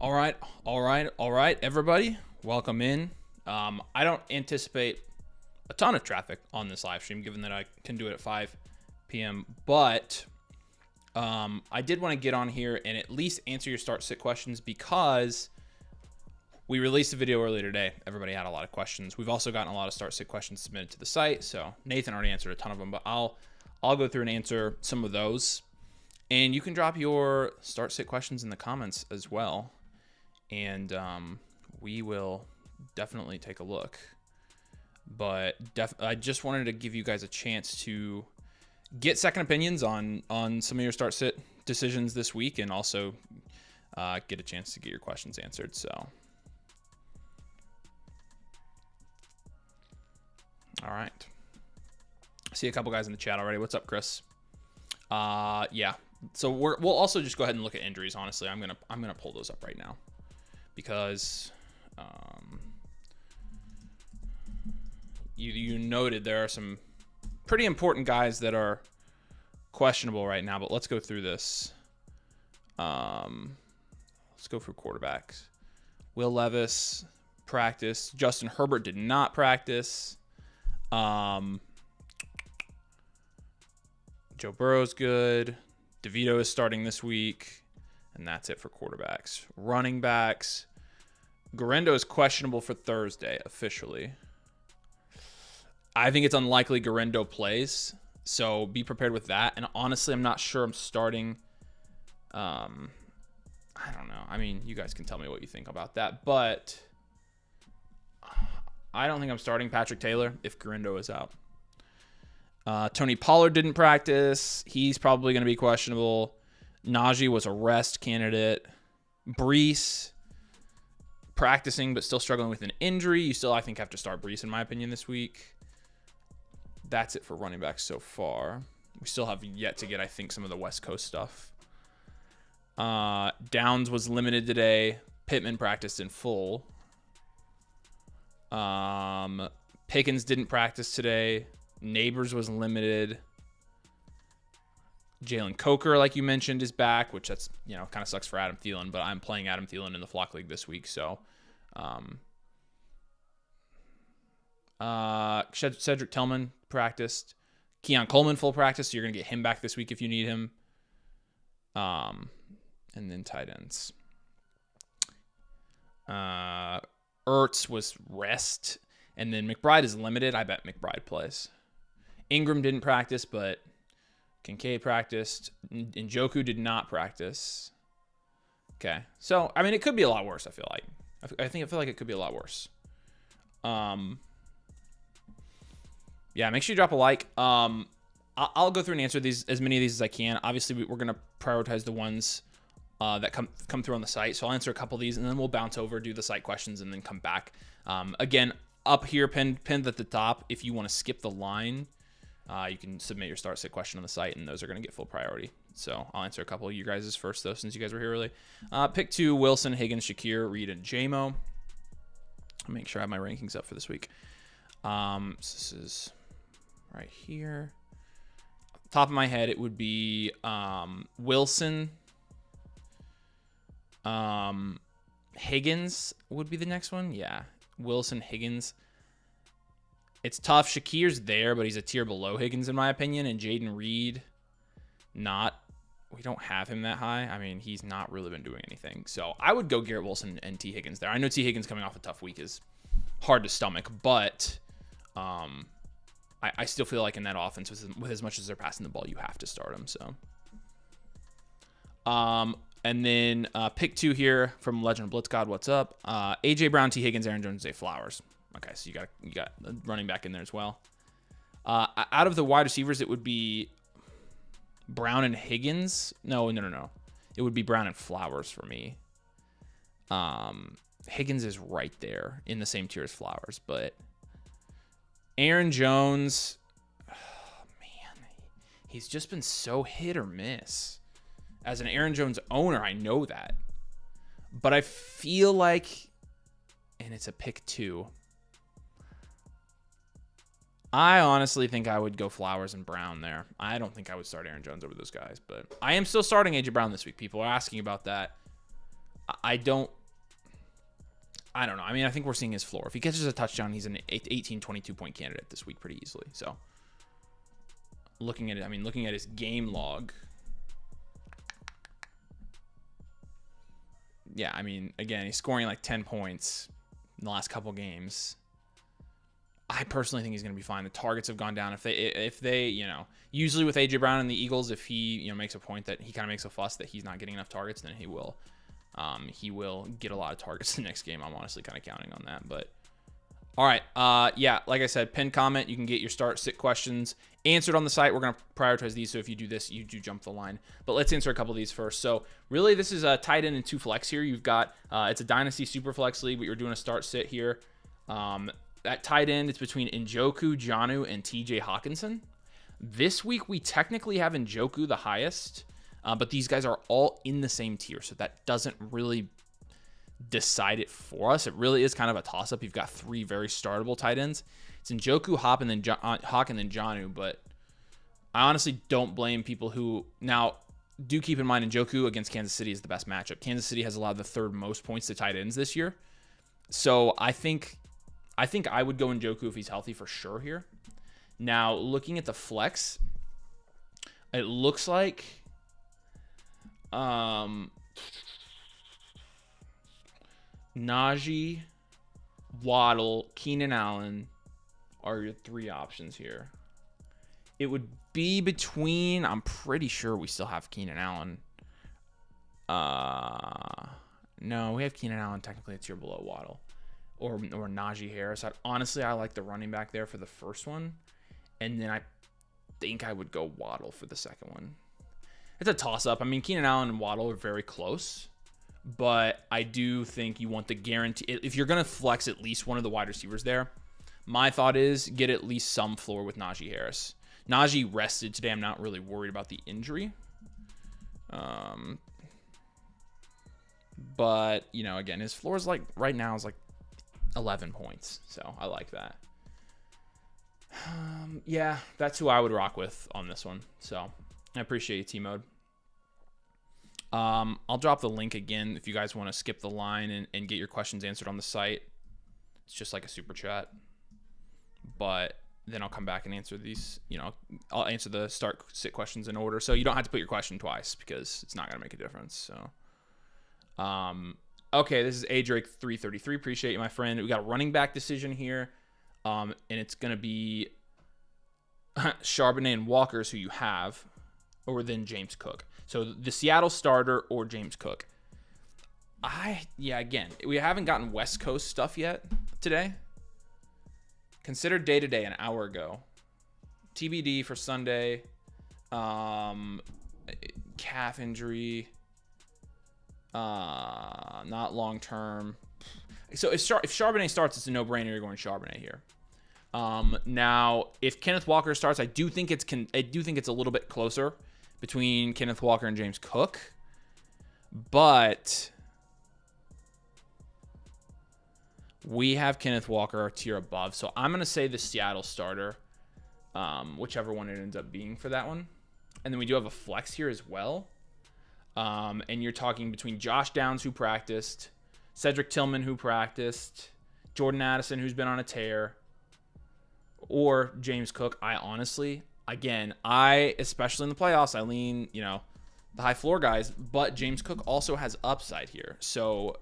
All right, everybody. Welcome in. I don't anticipate a ton of traffic on this live stream, given that I can do it at 5 p.m. But I did want to get on here and at least answer your start-sit questions because we released a video earlier today. Everybody had a lot of questions. We've also gotten a lot of start-sit questions submitted to the site. So Nathan already answered a ton of them, but I'll go through and answer some of those. And you can drop your start-sit questions in the comments as well. And we will definitely take a look. But I just wanted to give you guys a chance to get second opinions on some of your start-sit decisions this week, and also get a chance to get your questions answered. So, all right. I see a couple guys in the chat already. What's up, Chris? Yeah. So we'll also just go ahead and look at injuries. Honestly, I'm gonna pull those up right now because you noted there are some pretty important guys that are questionable right now. But let's go through this. Let's go through quarterbacks. Will Levis practiced. Justin Herbert did not practice. Joe Burrow's good. DeVito is starting this week. And that's it for quarterbacks. Running backs. Guerrero is questionable for Thursday, officially. I think it's unlikely Guerrero plays. So be prepared with that. And honestly, I'm not sure I'm starting. I don't know. I mean, you guys can tell me what you think about that. But I don't think I'm starting Patrick Taylor if Guerrero is out. Tony Pollard didn't practice. He's probably going to be questionable. Najee was a rest candidate. Brees practicing but still struggling with an injury. You still, I think, have to start Brees in my opinion this week. That's it for running backs so far. We still have yet to get, I think, some of the West Coast stuff. Downs was limited today. Pittman practiced in full. Pickens didn't practice today. Neighbors was limited. Jalen Coker, like you mentioned, is back, which that's, kind of sucks for Adam Thielen, but I'm playing Adam Thielen in the Flock League this week, so Cedric Tillman practiced. Keon Coleman full practice, so you're going to get him back this week if you need him. And then tight ends. Ertz was rest, and then McBride is limited. I bet McBride plays. Ingram didn't practice, but Kincaid practiced. Njoku did not practice. Okay. So, I mean, it could be a lot worse, I feel like. I feel like it could be a lot worse. Yeah, make sure you drop a like. I'll go through and answer as many of these as I can. Obviously, we're going to prioritize the ones that come through on the site. So I'll answer a couple of these, and then we'll bounce over, do the site questions, and then come back. Again, up here, pinned at the top, if you want to skip the line, you can submit your start-sit question on the site, and those are going to get full priority. So I'll answer a couple of you guys' first, though, since you guys were here early. Pick 2, Wilson, Higgins, Shakir, Reed, and JMO. I'll make sure I have my rankings up for this week. So this is right here. Top of my head, it would be Wilson. Higgins would be the next one. Yeah. Wilson, Higgins. It's tough. Shakir's there, but he's a tier below Higgins in my opinion. And Jaden Reed, we don't have him that high. I mean, he's not really been doing anything. So I would go Garrett Wilson and T. Higgins there. I know T. Higgins coming off a tough week is hard to stomach, but I still feel like in that offense, with as much as they're passing the ball, you have to start them. So, and then pick 2 here from Legend of Blitz God. What's up? AJ Brown, T. Higgins, Aaron Jones, Zay Flowers. Okay, so you got a running back in there as well. Out of the wide receivers, it would be Brown and Higgins. No. It would be Brown and Flowers for me. Higgins is right there in the same tier as Flowers, but Aaron Jones, oh man, he's just been so hit or miss. As an Aaron Jones owner, I know that. But I feel like, and it's a pick 2, I honestly think I would go Flowers and Brown there. I don't think I would start Aaron Jones over those guys, but I am still starting AJ Brown this week. People are asking about that. I don't know. I mean, I think we're seeing his floor. If he catches a touchdown, he's an 18, 22-point candidate this week pretty easily. So looking at it, I mean, looking at his game log. Yeah, I mean, again, he's scoring like 10 points in the last couple games. I personally think he's going to be fine. The targets have gone down. If they, you know, usually with AJ Brown and the Eagles, if he, you know, makes a point that he kind of makes a fuss that he's not getting enough targets, then he will get a lot of targets the next game. I'm honestly kind of counting on that. But all right, yeah, like I said, pinned comment. You can get your start sit questions answered on the site. We're going to prioritize these, so if you do this, you do jump the line. But let's answer a couple of these first. So really, this is a tight end and 2 flex here. You've got it's a Dynasty super flex league, but you're doing a start sit here. At tight end, it's between Njoku, Jonnu, and TJ Hawkinson. This week, we technically have Njoku the highest, but these guys are all in the same tier, so that doesn't really decide it for us. It really is kind of a toss-up. You've got 3 very startable tight ends. It's Njoku, Hawk, and then Jonnu, but I honestly don't blame people who... Now, do keep in mind Njoku against Kansas City is the best matchup. Kansas City has allowed the 3rd most points to tight ends this year, so I think I would go Njoku if he's healthy for sure here. Now, looking at the flex, it looks like Najee, Waddle, Keenan Allen are your 3 options here. It would be between, I'm pretty sure we still have Keenan Allen. No, we have Keenan Allen technically a tier below Waddle. Or Najee Harris. I like the running back there for the first one. And then I think I would go Waddle for the second one. It's a toss-up. I mean, Keenan Allen and Waddle are very close. But I do think you want the guarantee. If you're going to flex at least one of the wide receivers there, my thought is get at least some floor with Najee Harris. Najee rested today. I'm not really worried about the injury. But, you know, again, his floor is like, right now is like 11 points. So I like that. Yeah, that's who I would rock with on this one. So I appreciate you, T-Mode. I'll drop the link again if you guys want to skip the line and get your questions answered on the site. It's just like a super chat. But then I'll come back and answer these, you know, I'll answer the start sit questions in order. So you don't have to put your question twice because it's not going to make a difference. So, okay, this is ADrake333. Appreciate you, my friend. We got a running back decision here. And it's going to be Charbonnet and Walker's who you have, or then James Cook. So the Seattle starter or James Cook. Again, we haven't gotten West Coast stuff yet today. Considered day-to-day an hour ago. TBD for Sunday. Calf injury. Not long-term. So if Charbonnet starts, it's a no-brainer. You're going Charbonnet here. Now, if Kenneth Walker starts, I do think it's a little bit closer between Kenneth Walker and James Cook. But we have Kenneth Walker a tier above. So I'm going to say the Seattle starter, whichever one it ends up being for that one. And then we do have a flex here as well. And you're talking between Josh Downs, who practiced, Cedric Tillman, who practiced, Jordan Addison, who's been on a tear, or James Cook. I honestly, again, especially in the playoffs, I lean, you know, the high floor guys, but James Cook also has upside here. So,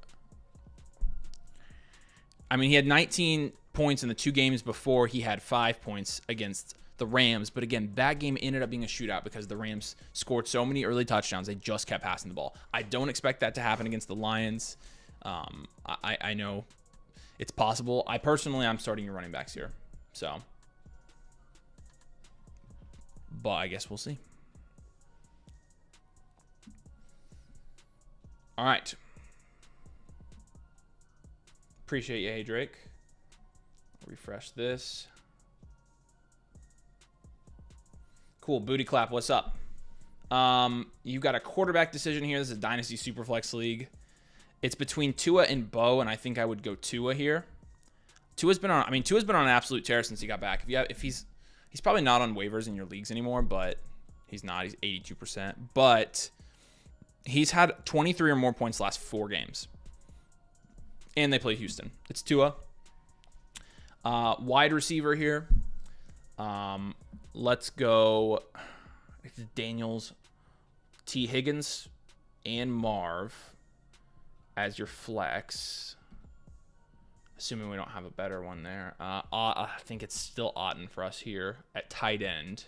I mean, he had 19 points in the 2 games before. He had 5 points against the Rams. But again, that game ended up being a shootout because the Rams scored so many early touchdowns. They just kept passing the ball. I don't expect that to happen against the Lions. I know it's possible. I'm starting your running backs here. So, but I guess we'll see. All right. Appreciate you, hey Drake. Refresh this. Cool, booty clap. What's up? You've got a quarterback decision here. This is a Dynasty Superflex League. It's between Tua and Bo, and I think I would go Tua here. Tua's been on an absolute tear since he got back. He's probably not on waivers in your leagues anymore, but he's not. He's 82%. But He's had 23 or more points last 4 games. And they play Houston. It's Tua. Wide receiver here. Let's go Daniels, T. Higgins, and Marv as your flex. Assuming we don't have a better one there. I think it's still Otten for us here at tight end.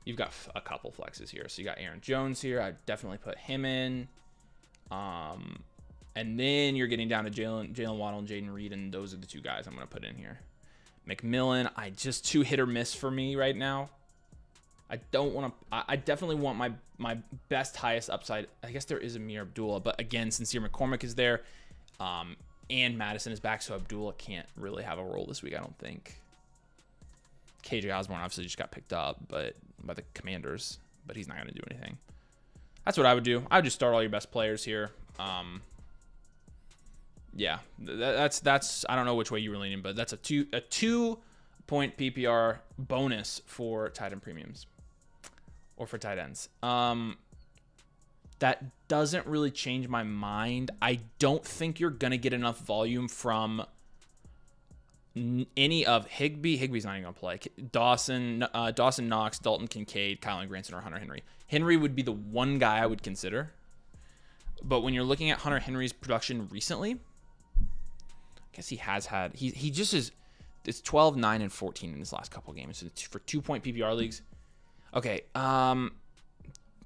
You've got a couple flexes here. So you got Aaron Jones here. I'd definitely put him in. And then you're getting down to Jalen Waddle and Jaden Reed, and those are the 2 guys I'm going to put in here. McMillan, I just 2 hit or miss for me right now. I don't want to. I definitely want my best, highest upside. I guess there is Amir Abdullah, but again, Sincere McCormick is there, and Madison is back, so Abdullah can't really have a role this week, I don't think. KJ Osborne obviously just got picked up, but by the Commanders, but he's not going to do anything. That's what I would do. I would just start all your best players here. Yeah, that's I don't know which way you were leaning, but that's a 2-point PPR bonus for tight end premiums or for tight ends. That doesn't really change my mind. I don't think you're gonna get enough volume from any of Higbee. Higbee's not even gonna play. Dawson Knox, Dalton Kincaid, Kylan Granson, or Hunter Henry. Henry would be the one guy I would consider. But when you're looking at Hunter Henry's production recently, I guess he has had he just is. It's 12, 9, and 14 in his last couple games. So for 2-point PPR leagues. Okay.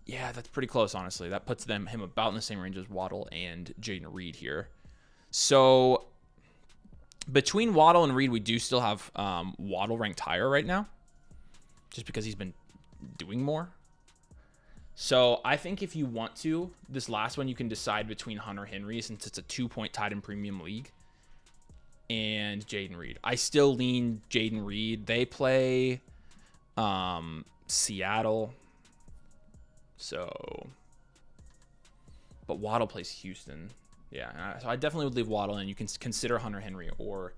Yeah, that's pretty close, honestly. That puts him about in the same range as Waddle and Jaden Reed here. So between Waddle and Reed, we do still have Waddle ranked higher right now, just because he's been doing more. So I think if you want to, this last one, you can decide between Hunter Henry, since it's a 2-point tight end premium league, and Jaden Reed. I still lean Jaden Reed. They play Seattle. So, but Waddle plays Houston. Yeah, so I definitely would leave Waddle in. You can consider Hunter Henry or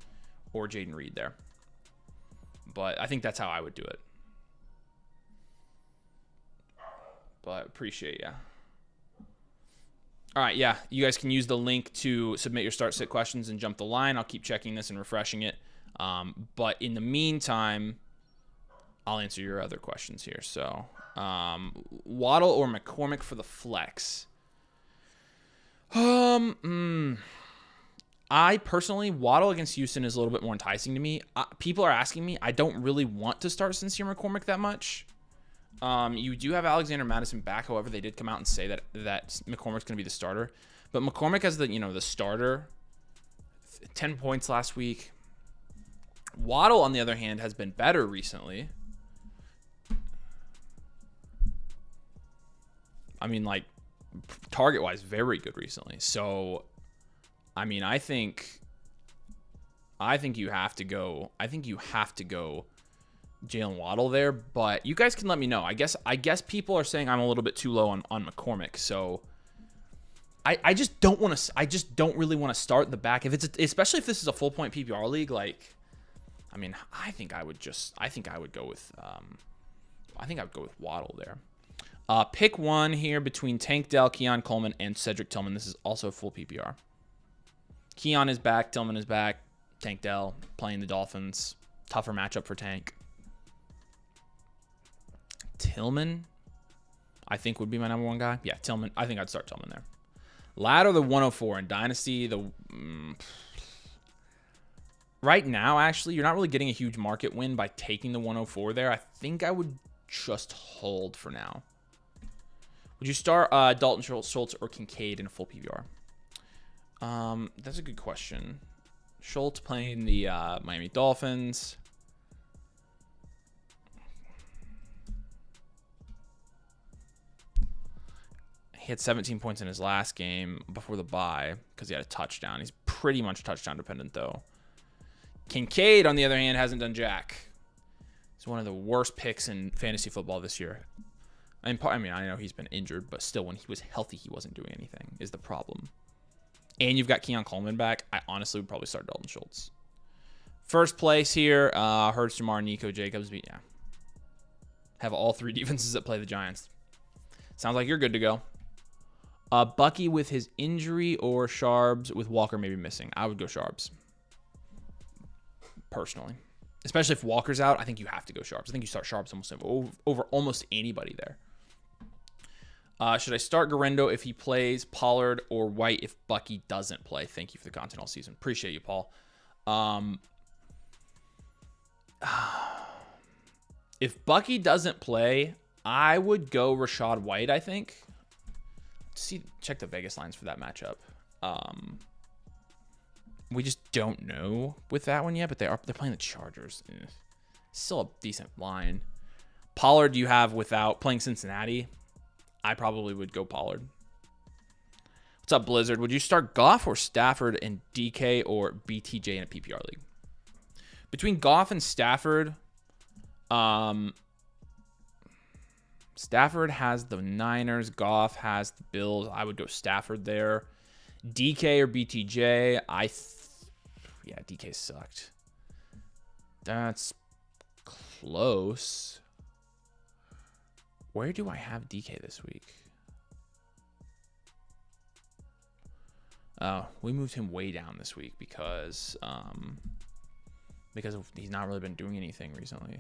Jaden Reed there. But I think that's how I would do it. But appreciate ya. All right, yeah, you guys can use the link to submit your start sit questions and jump the line. I'll keep checking this and refreshing it. But in the meantime, I'll answer your other questions here. So, Waddle or McCormick for the flex? I personally, Waddle against Houston is a little bit more enticing to me. People are asking me. I don't really want to start Sincere McCormick that much. You do have Alexander Madison back. However, they did come out and say that McCormick's going to be the starter. But McCormick as the starter, 10 points last week. Waddle, on the other hand, has been better recently. I mean, like, target-wise, very good recently. So, I mean, I think you have to go. I think you have to go Jalen Waddle there, but you guys can let me know. I guess people are saying I'm a little bit too low on McCormick, so I just don't want to. I just don't really want to start the back especially if this is a full point PPR league. Like, I mean, I think I would go with Waddle there. Pick one here between Tank Dell, Keon Coleman, and Cedric Tillman. This is also full PPR. Keon is back. Tillman is back. Tank Dell playing the Dolphins. Tougher matchup for Tank. Tillman, I think, would be my number one guy. Yeah, Tillman. I think I'd start Tillman there. Ladder the 104 in Dynasty. Right now, actually, you're not really getting a huge market win by taking the 104 there. I think I would just hold for now. Would you start Dalton Schultz or Kincaid in a full PPR? That's a good question. Schultz playing the Miami Dolphins. He had 17 points in his last game before the bye because he had a touchdown. He's pretty much touchdown dependent, though. Kincaid, on the other hand, hasn't done jack. He's one of the worst picks in fantasy football this year. I mean, I know he's been injured, but still, when he was healthy, he wasn't doing anything, is the problem. And you've got Keon Coleman back. I honestly would probably start Dalton Schultz. First place here, Hurts, Jamar, Nico, Jacobs. Yeah. Have all three defenses that play the Giants. Sounds like you're good to go. Bucky with his injury or Sharbs with Walker maybe missing. I would go Sharbs. Personally. Especially if Walker's out, I think you have to go Sharbs. I think you start Sharbs almost over almost anybody there. Should I start Garendo if he plays, Pollard, or White if Bucky doesn't play? Thank you for the content all season. Appreciate you, Paul. If Bucky doesn't play, I would go Rashad White, I think. Check the Vegas lines for that matchup. We just don't know with that one yet, but they're playing the Chargers. Still a decent line. Pollard you have without playing Cincinnati. I probably would go Pollard. What's up, Blizzard? Would you start Goff or Stafford and DK or BTJ in a PPR league? Between Goff and Stafford, Stafford has the Niners. Goff has the Bills. I would go Stafford there. DK or BTJ, yeah, DK sucked. That's close. Where do I have DK this week? Oh, we moved him way down this week because he's not really been doing anything recently.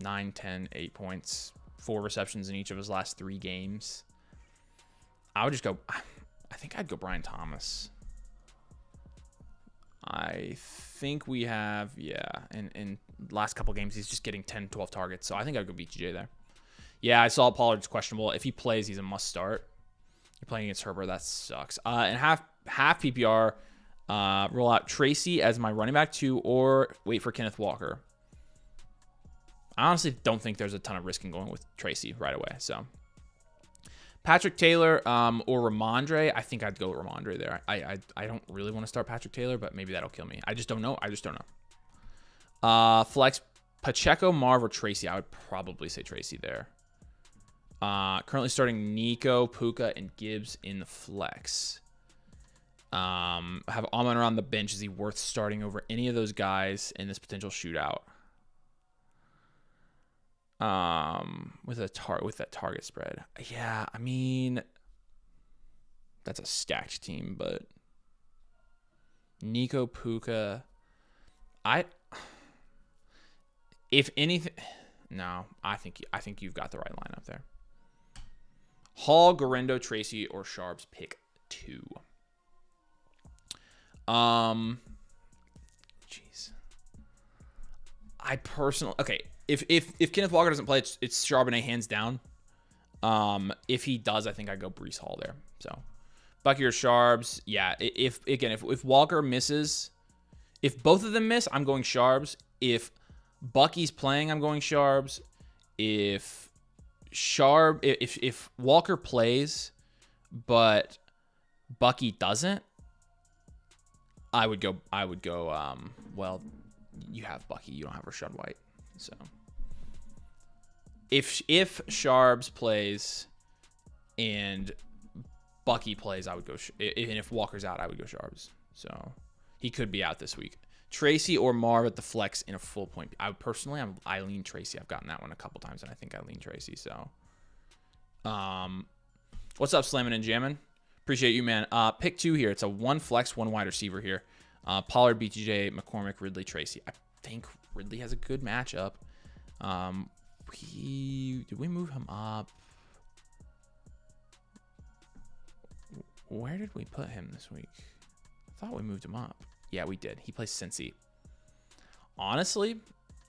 9, 10, 8 points, 4 receptions in each of his last 3 games. I would just go. I think I'd go Brian Thomas. I think we have, in last couple games, he's just getting 10, 12 targets. So I think I'd go BTJ there. Yeah, I saw Pollard's questionable. If he plays, he's a must start. You're playing against Herbert. That sucks. And half PPR, roll out Tracy as my running back 2 or wait for Kenneth Walker. I honestly don't think there's a ton of risk in going with Tracy right away. So Patrick Taylor or Ramondre. I think I'd go Ramondre there. I don't really want to start Patrick Taylor, but maybe that'll kill me. I just don't know. Flex Pacheco, Marv, or Tracy. I would probably say Tracy there. Currently starting Nico, Puka, and Gibbs in the flex. Have Amon-Ra on the bench. Is he worth starting over any of those guys in this potential shootout? With that target spread. Yeah, I mean, that's a stacked team, but Nico, Puka, if anything, no, I think you've got the right lineup there. Hall, Garendo, Tracy, or Sharps, pick 2. Jeez. I personally, okay, if Kenneth Walker doesn't play, it's Charbonnet hands down. If he does, I think I go Breece Hall there. So Bucky or Sharbs, yeah. If Walker misses, if both of them miss, I'm going Sharbs. If Bucky's playing, I'm going Sharbs. If Walker plays, but Bucky doesn't, I would go. Well, you have Bucky, you don't have Rashad White. So if Sharbs plays and Bucky plays, I would go. And if Walker's out, I would go Sharbs. So he could be out this week. Tracy or Marv at the flex in a full point. I lean Tracy. I've gotten that one a couple times, and I think I lean Tracy. So, what's up, Slammin' and Jammin'? Appreciate you, man. Pick 2 here. It's a 1 flex, 1 wide receiver here. Pollard, BTJ, McCormick, Ridley, Tracy. I think Ridley has a good matchup. Did we move him up? Where did we put him this week? I thought we moved him up. Yeah, we did. He plays Cincy. Honestly,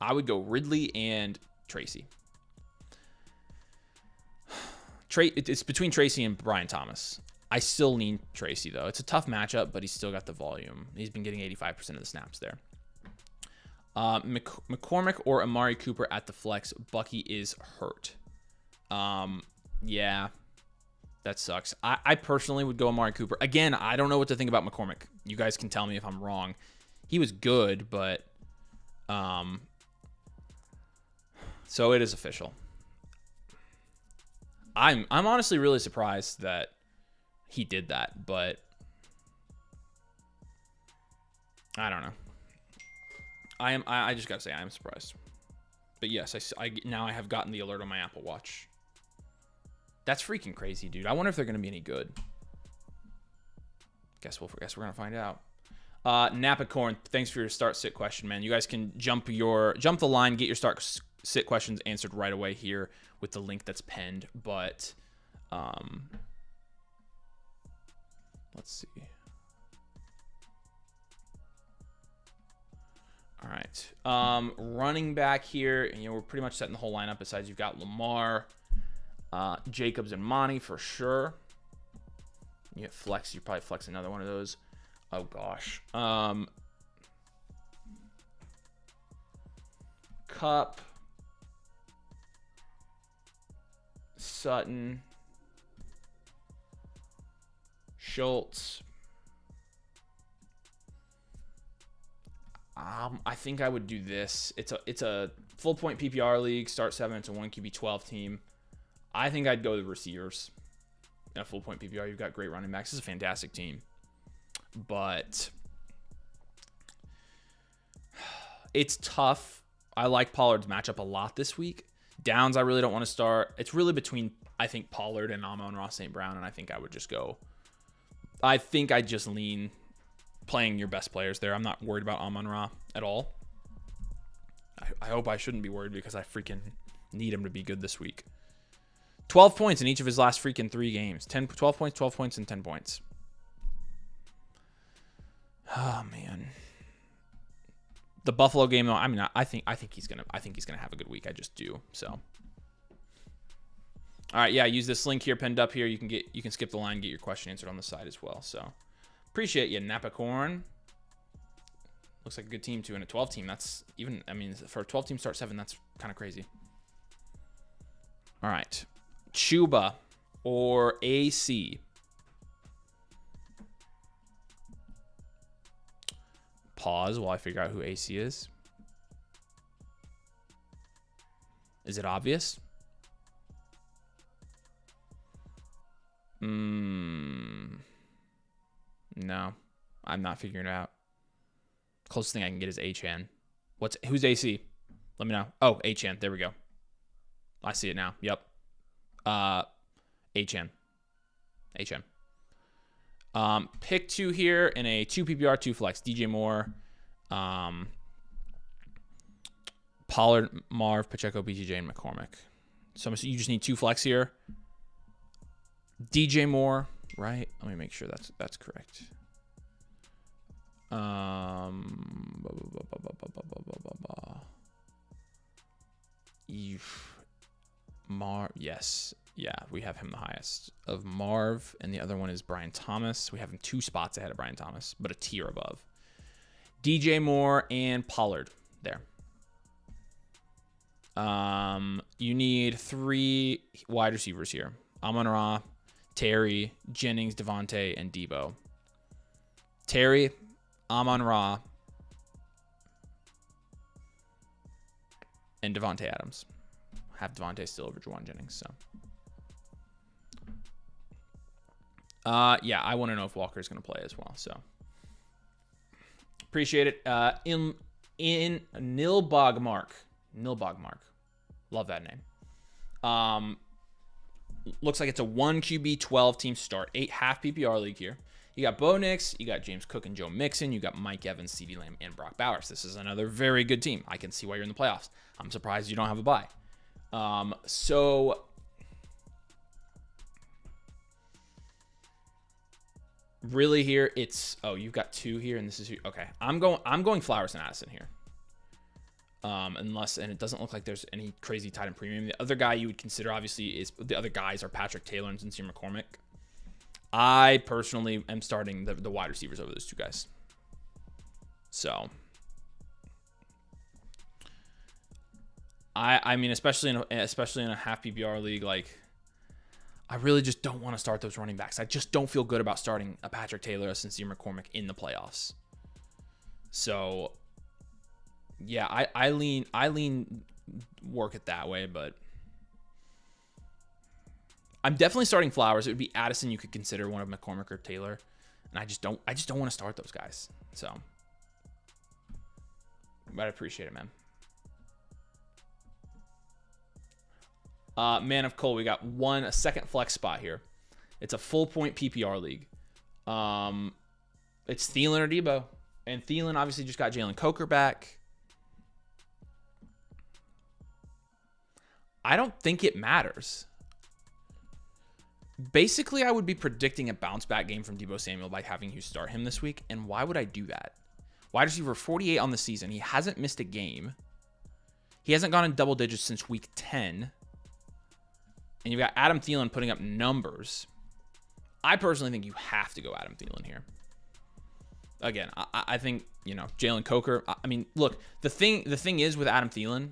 I would go Ridley and Tracy. It's between Tracy and Brian Thomas. I still lean Tracy, though. It's a tough matchup, but he's still got the volume. He's been getting 85% of the snaps there. McCormick or Amari Cooper at the flex. Bucky is hurt. Yeah, that sucks. I personally would go Amari Cooper. Again, I don't know what to think about McCormick. You guys can tell me if I'm wrong. He was good, but so it is official. I'm honestly really surprised that he did that, but I don't know. I just gotta say I am surprised. But yes, I now I have gotten the alert on my Apple Watch. That's freaking crazy, dude. I wonder if they're going to be any good. Guess we're going to find out. Napacorn, thanks for your start sit question, man. You guys can jump the line, get your start sit questions answered right away here with the link that's pinned. But let's see. All right. Running back here, we're pretty much setting the whole lineup. Besides, you've got Lamar, Jacobs, and Monty for sure. You get flex. You probably flex another one of those. Oh gosh. Cup, Sutton, Schultz. I think I would do this. It's a full point PPR league. Start 7. It's a 1 QB 12 team. I think I'd go the receivers. In a full point PPR, you've got great running backs. This is a fantastic team. But it's tough. I like Pollard's matchup a lot this week. Downs, I really don't want to start. It's really between, I think, Pollard and Amon-Ra St. Brown, and I think I would just go. I think I'd just lean playing your best players there. I'm not worried about Amon-Ra at all. I hope I shouldn't be worried because I freaking need him to be good this week. 12 points in each of his last freaking 3 games. 12 points, 12 points, and 10 points. Oh man. The Buffalo game though, I mean, I think he's gonna have a good week. I just do. So. All right, yeah, use this link here pinned up here. You can skip the line, get your question answered on the side as well. So appreciate you, Napacorn. Looks like a good team too. In a 12 team, that's even, I mean, for a 12 team start 7, that's kind of crazy. All right. Chuba or AC. Pause while I figure out who AC is. Is it obvious? No, I'm not figuring it out. Closest thing I can get is HN. Who's AC? Let me know. Oh, HN. There we go. I see it now. Yep. HN. Pick 2 here in a 2 PPR, 2 flex. DJ Moore, Pollard, Marv, Pacheco, BTJ, and McCormick. So you just need 2 flex here. DJ Moore, right? Let me make sure that's correct. Marv, yes. Yeah, we have him the highest of Marv, and the other one is Brian Thomas. We have him 2 spots ahead of Brian Thomas, but a tier above. DJ Moore and Pollard there. You need 3 wide receivers here. Amon-Ra, Terry, Jennings, Devontae, and Debo. Terry, Amon-Ra, and Devontae Adams. Have Devontae still over Juwan Jennings, so. Yeah, I want to know if Walker's going to play as well, so. Appreciate it. In Nilbogmark. Love that name. Looks like it's a 1 QB 12 team start. 8 half PPR league here. You got Bo Nix, you got James Cook and Joe Mixon, you got Mike Evans, CeeDee Lamb, and Brock Bowers. This is another very good team. I can see why you're in the playoffs. I'm surprised you don't have a bye. So really here it's, oh, you've got 2 here and this is, okay. I'm going Flowers and Addison here. And it doesn't look like there's any crazy tight end premium. The other guy you would consider obviously is, the other guys are Patrick Taylor and Sincere McCormick. I personally am starting the wide receivers over those 2 guys. So I mean, especially in a half PPR league, like I really just don't want to start those running backs. I just don't feel good about starting a Patrick Taylor, a Sincere McCormick in the playoffs. So yeah, I lean work it that way, but I'm definitely starting Flowers. It would be Addison. You could consider one of McCormick or Taylor, and I just don't want to start those guys. So, but I appreciate it, man. Man of Cole, we got a second flex spot here. It's a full point PPR league. It's Thielen or Debo. And Thielen obviously just got Jalen Coker back. I don't think it matters. Basically, I would be predicting a bounce back game from Debo Samuel by having you start him this week. And why would I do that? Wide receiver 48 on the season. He hasn't missed a game. He hasn't gone in double digits since week 10. And you've got Adam Thielen putting up numbers. I personally think you have to go Adam Thielen here. Again, I think, Jalen Coker. I mean, look, the thing is with Adam Thielen,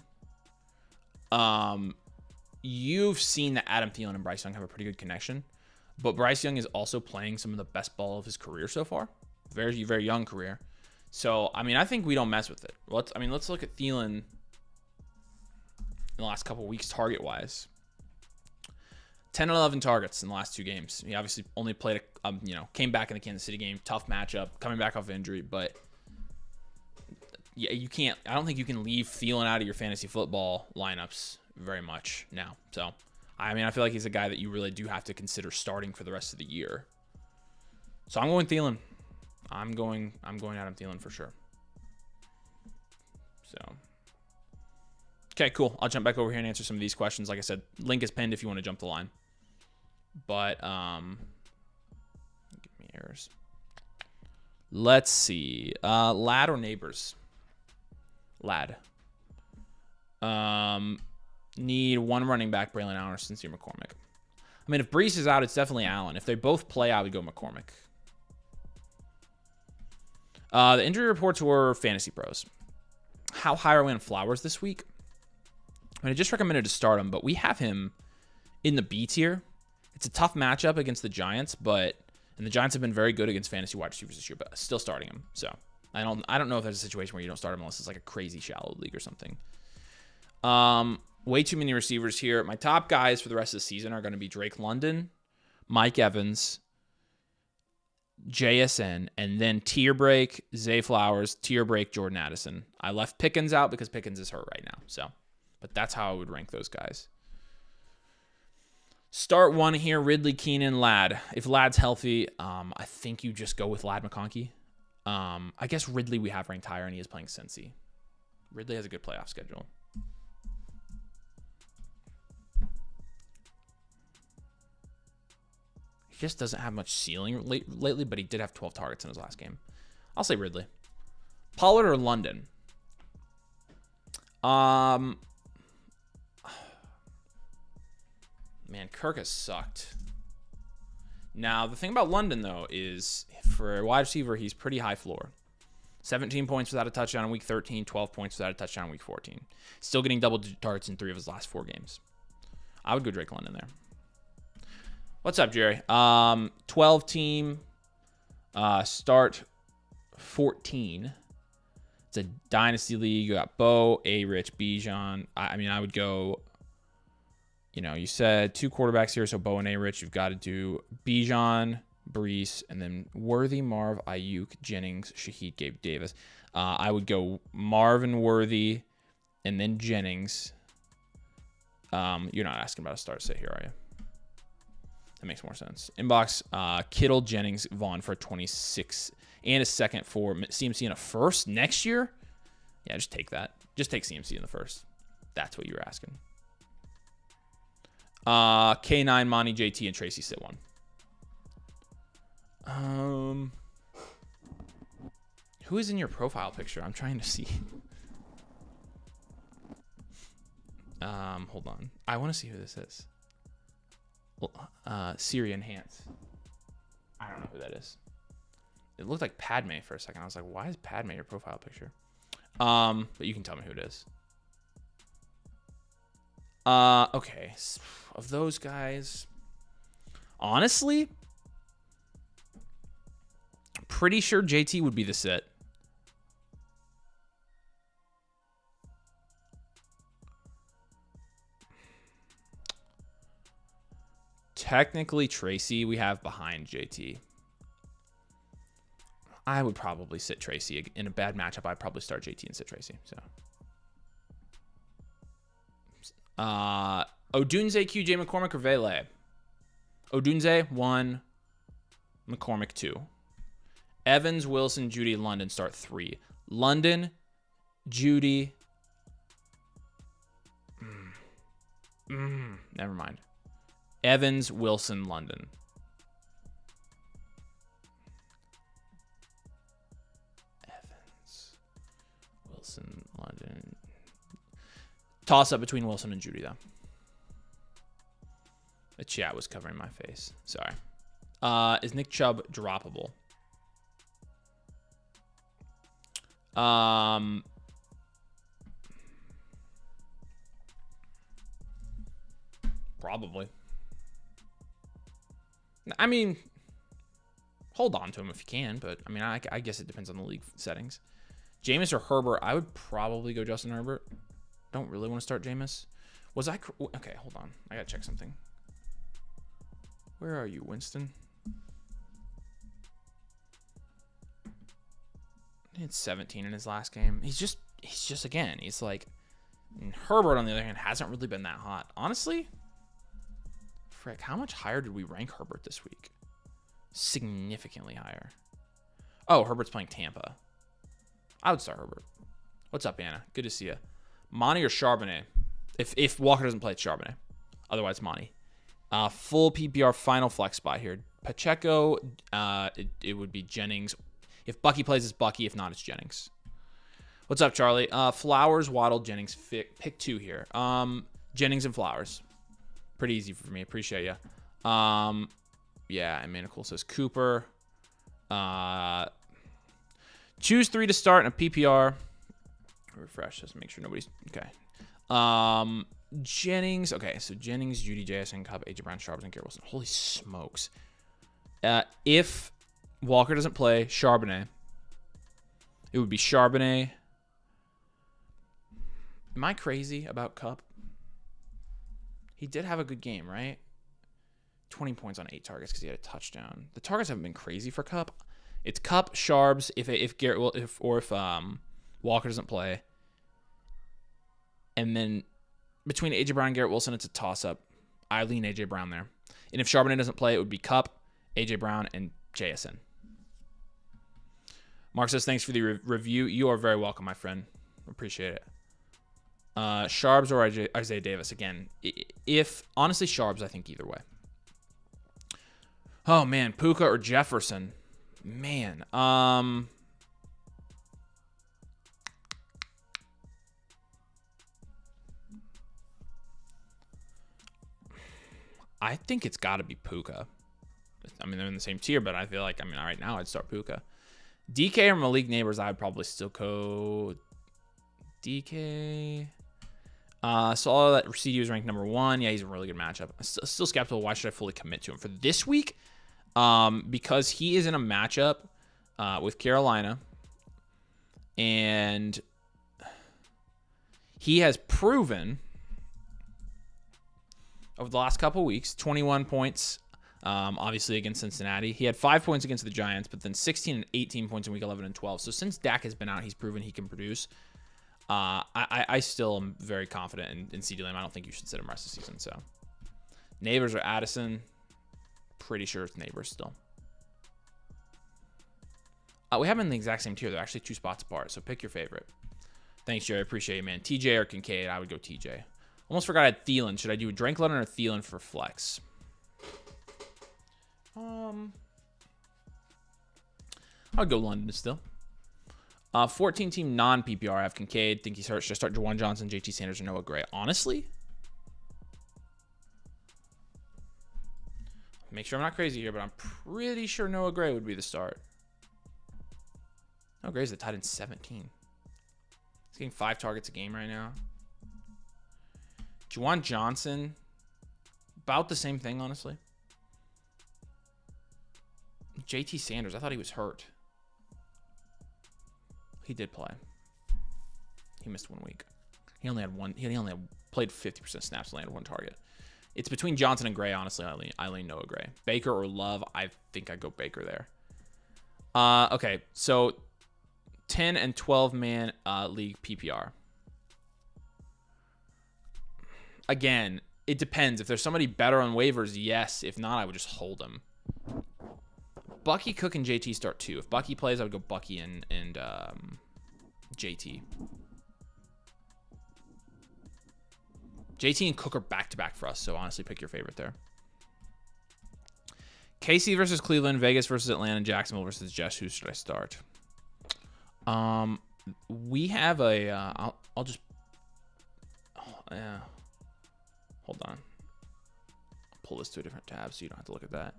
you've seen that Adam Thielen and Bryce Young have a pretty good connection. But Bryce Young is also playing some of the best ball of his career so far. Very, very young career. So, I mean, I think we don't mess with it. Let's look at Thielen in the last couple of weeks target-wise. 10 and 11 targets in the last 2 games. He obviously only played, came back in the Kansas City game. Tough matchup, coming back off injury. But, yeah, I don't think you can leave Thielen out of your fantasy football lineups very much now. So, I mean, I feel like he's a guy that you really do have to consider starting for the rest of the year. So, I'm going Thielen. I'm going Adam Thielen for sure. So, okay, cool. I'll jump back over here and answer some of these questions. Like I said, link is pinned if you want to jump the line. But give me errors. Let's see. Lad or Neighbors? Lad. Need one running back, Braylon Allen or Sincere McCormick. I mean, if Brees is out, it's definitely Allen. If they both play, I would go McCormick. The injury reports were Fantasy Pros. How high are we on Flowers this week? I mean, I just recommended to start him, but we have him in the B tier. It's a tough matchup against the Giants, and the Giants have been very good against fantasy wide receivers this year, but still starting him. So I don't know if there's a situation where you don't start him unless it's like a crazy shallow league or something. Way too many receivers here. My top guys for the rest of the season are going to be Drake London, Mike Evans, JSN, and then tier break, Zay Flowers, tier break, Jordan Addison. I left Pickens out because Pickens is hurt right now. But that's how I would rank those guys. Start one here, Ridley, Keenan, Ladd. If Ladd's healthy, I think you just go with Ladd McConkey. I guess Ridley we have ranked higher, and he is playing Cincy. Ridley has a good playoff schedule. He just doesn't have much ceiling lately, but he did have 12 targets in his last game. I'll say Ridley. Pollard or London? Man, Kirk has sucked. Now, the thing about London, though, is for a wide receiver, he's pretty high floor. 17 points without a touchdown in week 13, 12 points without a touchdown in week 14. Still getting double-digit targets in 3 of his last 4 games. I would go Drake London there. What's up, Jerry? 12 team, start 14. It's a Dynasty league. You got Bo, A-Rich, Bijan. I mean, I would go, you said 2 quarterbacks here, so Bo and A-Rich. You've got to do Bijan, Brees, and then Worthy, Marv, Ayuk, Jennings, Shaheed, Gabe Davis. I would go Marvin, Worthy, and then Jennings. You're not asking about a start sit here, are you? That makes more sense. Inbox, Kittle, Jennings, Vaughn for 26 and a second for CMC in a first next year. Yeah, just take that. Just take CMC in the first. That's what you were asking. K9, Monty, JT, and Tracy sit one. Who is in your profile picture? I'm trying to see. Hold on. I want to see who this is. Siri Enhance. I don't know who that is. It looked like Padme for a second. I was like, why is Padme your profile picture? But you can tell me who it is. Okay. Of those guys, honestly, pretty sure JT would be the sit. Technically, Tracy we have behind JT. I would probably sit Tracy. In a bad matchup, I'd probably start JT and sit Tracy. So, Odunze, QJ McCormick, or Vele? Odunze, 1. McCormick, 2. Evans, Wilson, Judy, London start 3. London, Judy. Never mind. Evans, Wilson, London. Evans, Wilson, London. Toss up between Wilson and Judy, though. The chat was covering my face. Sorry. Is Nick Chubb droppable? Probably. I mean, hold on to him if you can, but I mean, I guess it depends on the league settings. Jameis or Herbert? I would probably go Justin Herbert. Don't really want to start Jameis. Was I... Okay, hold on. I gotta check something. Where are you, Winston? He had 17 in his last game. He's just again, he's like... Herbert, on the other hand, hasn't really been that hot. Honestly, frick, how much higher did we rank Herbert this week? Significantly higher. Oh, Herbert's playing Tampa. I would start Herbert. What's up, Anna? Good to see you. Monty or Charbonnet? If Walker doesn't play, it's Charbonnet. Otherwise, Monty. Full PPR final flex spot here. Pacheco, it would be Jennings. If Bucky plays, it's Bucky. If not, it's Jennings. What's up, Charlie? Flowers, Waddle, Jennings. Pick 2 here. Jennings and Flowers. Pretty easy for me. Appreciate you. Yeah, and Manicool says Cooper. Choose 3 to start in a PPR. Refresh, just make sure nobody's... Okay. Jennings. Okay, so Jennings, Judy, JSN, Cup, AJ Brown, Sharps, and Garrett Wilson. Holy smokes. If Walker doesn't play, Charbonnet. It would be Charbonnet. Am I crazy about Cup? He did have a good game, right? 20 points on 8 targets because he had a touchdown. The targets haven't been crazy for Cup. It's Cup, Sharps, if Garrett if Walker doesn't play. And then between AJ Brown and Garrett Wilson, it's a toss-up. I lean AJ Brown there. And if Charbonnet doesn't play, it would be Cup, AJ Brown, and JSN. Mark says, thanks for the review. You are very welcome, my friend. Appreciate it. Sharps or Isaiah Davis. Again, honestly, Sharps, I think either way. Oh, man. Puka or Jefferson. Man. I think it's got to be Puka. I mean, they're in the same tier, but I feel like, right now I'd start Puka. DK or Malik Neighbors, I would probably still go DK. Saw that CD was ranked number 1. Yeah, he's a really good matchup. I'm still skeptical. Why should I fully commit to him for this week? Because he is in a matchup with Carolina, and he has proven over the last couple weeks, 21 points, obviously against Cincinnati. He had 5 points against the Giants, but then 16 and 18 points in week 11 and 12. So since Dak has been out, he's proven he can produce. I still am very confident in CeeDee Lamb. I don't think you should sit him the rest of the season. So Neighbors or Addison, pretty sure it's Neighbors still. We have them in the exact same tier. They're actually 2 spots apart, so pick your favorite. Thanks, Jerry. Appreciate you, man. TJ or Kincaid? I would go TJ. Almost forgot I had Thielen. Should I do a Drake London or Thielen for flex? I would go London still. 14-team non-PPR. I have Kincaid. Think should I start Juwan Johnson, JT Sanders, or Noah Gray? Honestly, make sure I'm not crazy here, but I'm pretty sure Noah Gray would be the start. Noah Gray's the tight end 17. He's getting 5 targets a game right now. Juwan Johnson, about the same thing, honestly. JT Sanders, I thought he was hurt. He did play. He missed 1 week. He only had played 50% snaps, landed 1 target. It's between Johnson and Gray, honestly. I lean Noah Gray. Baker or Love, I think I'd go Baker there. Okay, so 10 and 12-man league PPR. Again, it depends. If there's somebody better on waivers, yes. If not, I would just hold him. Bucky, Cook, and JT start 2. If Bucky plays, I would go Bucky and JT. JT and Cook are back-to-back for us, so honestly, pick your favorite there. KC versus Cleveland, Vegas versus Atlanta, Jacksonville versus Jets. Who should I start? We have a. I'll just. Oh, yeah. Hold on. I'll pull this to a different tab so you don't have to look at that.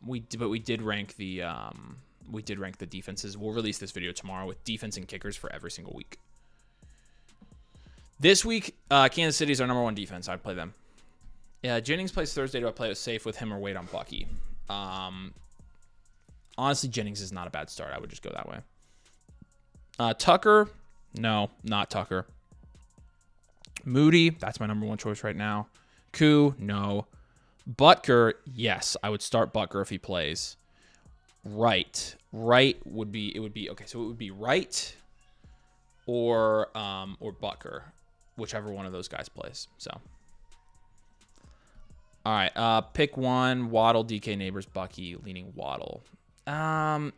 We did rank the defenses. We'll release this video tomorrow with defense and kickers for every single week. This week, Kansas City is our #1 defense. I'd play them. Yeah, Jennings plays Thursday. Do I play it safe with him or wait on Bucky? Honestly, Jennings is not a bad start. I would just go that way. Tucker, no, not Tucker. Moody, that's my #1 choice right now. Koo, no. Butker, yes, I would start Butker if he plays. Wright would be okay. So it would be Wright or Butker, whichever one of those guys plays. So, all right, pick one. Waddle, DK, Neighbors, Bucky, leaning Waddle. I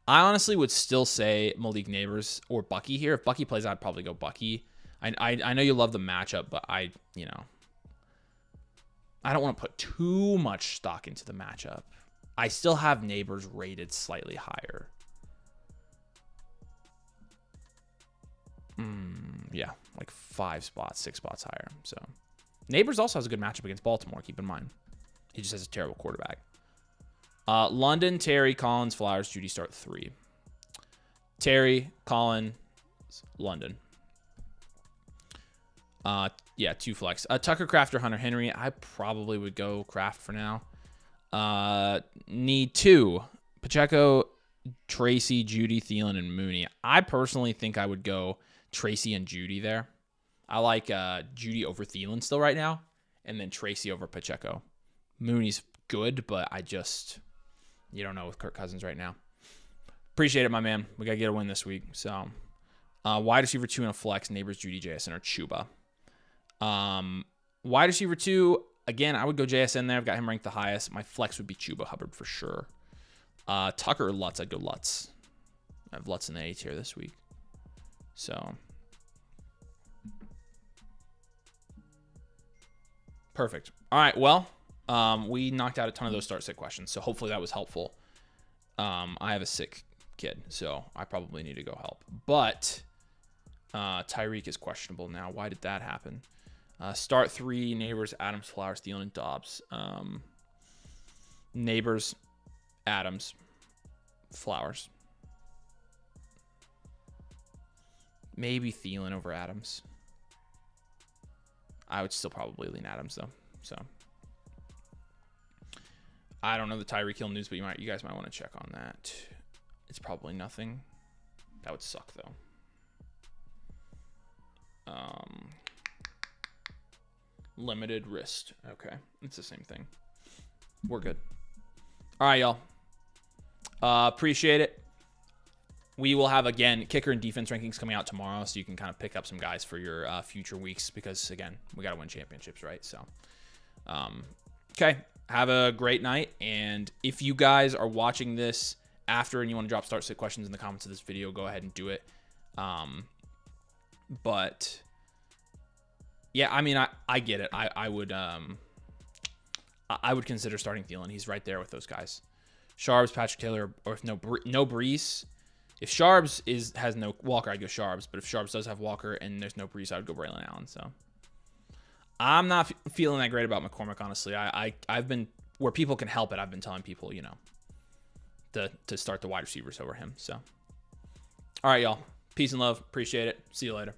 honestly would still say Malik Neighbors or Bucky here. If Bucky plays, I'd probably go Bucky. I know you love the matchup, but I don't want to put too much stock into the matchup. I still have Neighbors rated slightly higher. Yeah, like 5 spots, 6 spots higher. So Neighbors also has a good matchup against Baltimore, keep in mind. He just has a terrible quarterback. London, Terry, Collins, Flowers, Judy start 3. Terry, Collins, London. Yeah, 2 flex. Tucker, Kraft, or Hunter Henry. I probably would go Kraft for now. Need 2. Pacheco, Tracy, Judy, Thielen, and Mooney. I personally think I would go Tracy and Judy there. I like Judy over Thielen still right now, and then Tracy over Pacheco. Mooney's good, but you don't know with Kirk Cousins right now. Appreciate it, my man. We got to get a win this week. So, wide receiver 2 and a flex, Neighbors, Judy, JSN, or Chuba. Wide receiver 2, again, I would go JSN there. I've got him ranked the highest. My flex would be Chuba Hubbard for sure. Tucker or Lutz, I'd go Lutz. I have Lutz in the A tier this week. So, perfect. All right, well, we knocked out a ton of those start-sit questions, so hopefully that was helpful. I have a sick kid, so I probably need to go help. But Tyreek is questionable now. Why did that happen? Start 3, Neighbors, Adams, Flowers, Thielen, and Dobbs. Neighbors, Adams, Flowers. Maybe Thielen over Adams. I would still probably lean Adams, though. So, I don't know the Tyreek Hill news, but you guys might want to check on that. It's probably nothing. That would suck, though. Limited wrist. Okay. It's the same thing. We're good. All right, y'all. Appreciate it. We will have, again, kicker and defense rankings coming out tomorrow, so you can kind of pick up some guys for your future weeks because, again, we got to win championships, right? So, okay. Have a great night. And if you guys are watching this after and you want to drop start-sit questions in the comments of this video, go ahead and do it. But yeah, I mean, I get it. I would consider starting Thielen. He's right there with those guys. Sharps, Patrick Taylor, or if no Brees. If Sharps has no Walker, I'd go Sharps. But if Sharps does have Walker and there's no Brees, I would go Braylon Allen. So I'm not feeling that great about McCormick, honestly. I've been where people can help it. I've been telling people, to start the wide receivers over him. So, all right, y'all. Peace and love. Appreciate it. See you later.